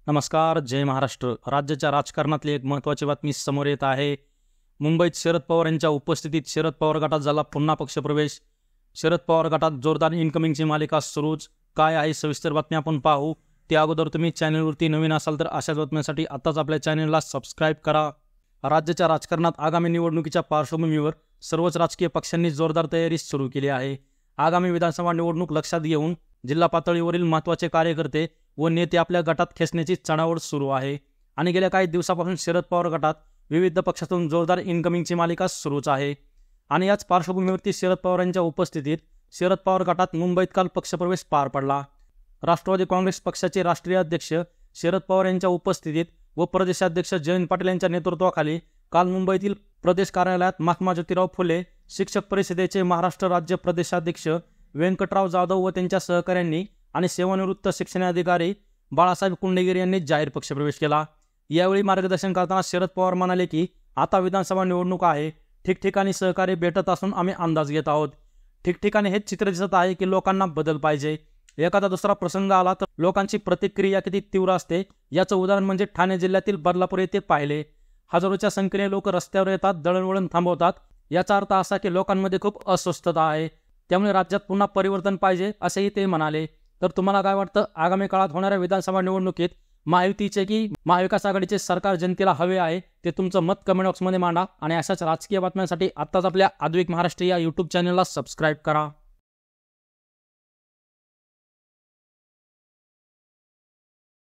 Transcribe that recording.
नमस्कार, जय महाराष्ट्र. राज्याच्या राजकारणातली एक महत्त्वाची बातमी समोर येत आहे. मुंबईत शरद पवार यांच्या उपस्थितीत शरद पवार गटात झाला पुन्हा पक्षप्रवेश. शरद पवार गटात जोरदार इन्कमिंगची मालिका सुरूच. काय आहे सविस्तर बातमी आपण पाहू. त्या अगोदर तुम्ही चॅनलवरती नवीन असाल तर अशाच बातम्यांसाठी आत्ताच आपल्या चॅनलला सबस्क्राईब करा. राज्याच्या राजकारणात आगामी निवडणुकीच्या पार्श्वभूमीवर सर्वच राजकीय पक्षांनी जोरदार तयारी सुरू केली आहे. आगामी विधानसभा निवडणूक लक्षात घेऊन जिल्हा पातळीवरील महत्त्वाचे कार्यकर्ते व नेते आपल्या गटात खेचण्याची चढाओढ सुरू आहे. आणि गेल्या काही दिवसापासून शरद पवार गटात विविध पक्षातून जोरदार इन्कमिंगची मालिका सुरूच आहे. आणि याच पार्श्वभूमीवरती शरद पवार यांच्या उपस्थितीत शरद पवार गटात मुंबईत काल पक्षप्रवेश पार पडला. राष्ट्रवादी काँग्रेस पक्षाचे राष्ट्रीय अध्यक्ष शरद पवार यांच्या उपस्थितीत व प्रदेशाध्यक्ष जयंत पाटील यांच्या नेतृत्वाखाली काल मुंबईतील प्रदेश कार्यालयात महात्मा ज्योतिराव फुले शिक्षक परिषदेचे महाराष्ट्र राज्य प्रदेशाध्यक्ष व्यंकटराव जाधव व त्यांच्या सहकाऱ्यांनी आणि सेवानिवृत्त शिक्षणाधिकारी बाळासाहेब कुंडेगिरी यांनी जाहीर पक्षप्रवेश केला. यावेळी मार्गदर्शन करताना शरद पवार म्हणाले की आता विधानसभा निवडणूक आहे. ठिकठिकाणी सहकार्य भेटत असून आम्ही अंदाज घेत आहोत. ठिकठिकाणी हेच चित्र दिसत आहे की लोकांना बदल पाहिजे. एखादा दुसरा प्रसंग आला तर लोकांची प्रतिक्रिया किती तीव्र असते याचं उदाहरण म्हणजे ठाणे जिल्ह्यातील बदलापूर येथे पाहिले. हजारोच्या संख्येने लोक रस्त्यावर येतात, दळणवळण थांबवतात. याचा अर्थ असा की लोकांमध्ये खूप अस्वस्थता आहे. त्यामुळे राज्यात पुन्हा परिवर्तन पाहिजे असेही ते म्हणाले. तर तुम्हाला काय वाटतं, आगामी काळात होणाऱ्या विधानसभा निवडणुकीत महायुतीचे की महाविकास आघाडीचे सरकार जनतेला हवे आहे ते तुमचं मत कमेंट बॉक्समध्ये मांडा. आणि अशाच राजकीय बातम्यांसाठी आत्ताच आपल्या आद्विक महाराष्ट्र या यूट्यूब चॅनलला सबस्क्राईब करा.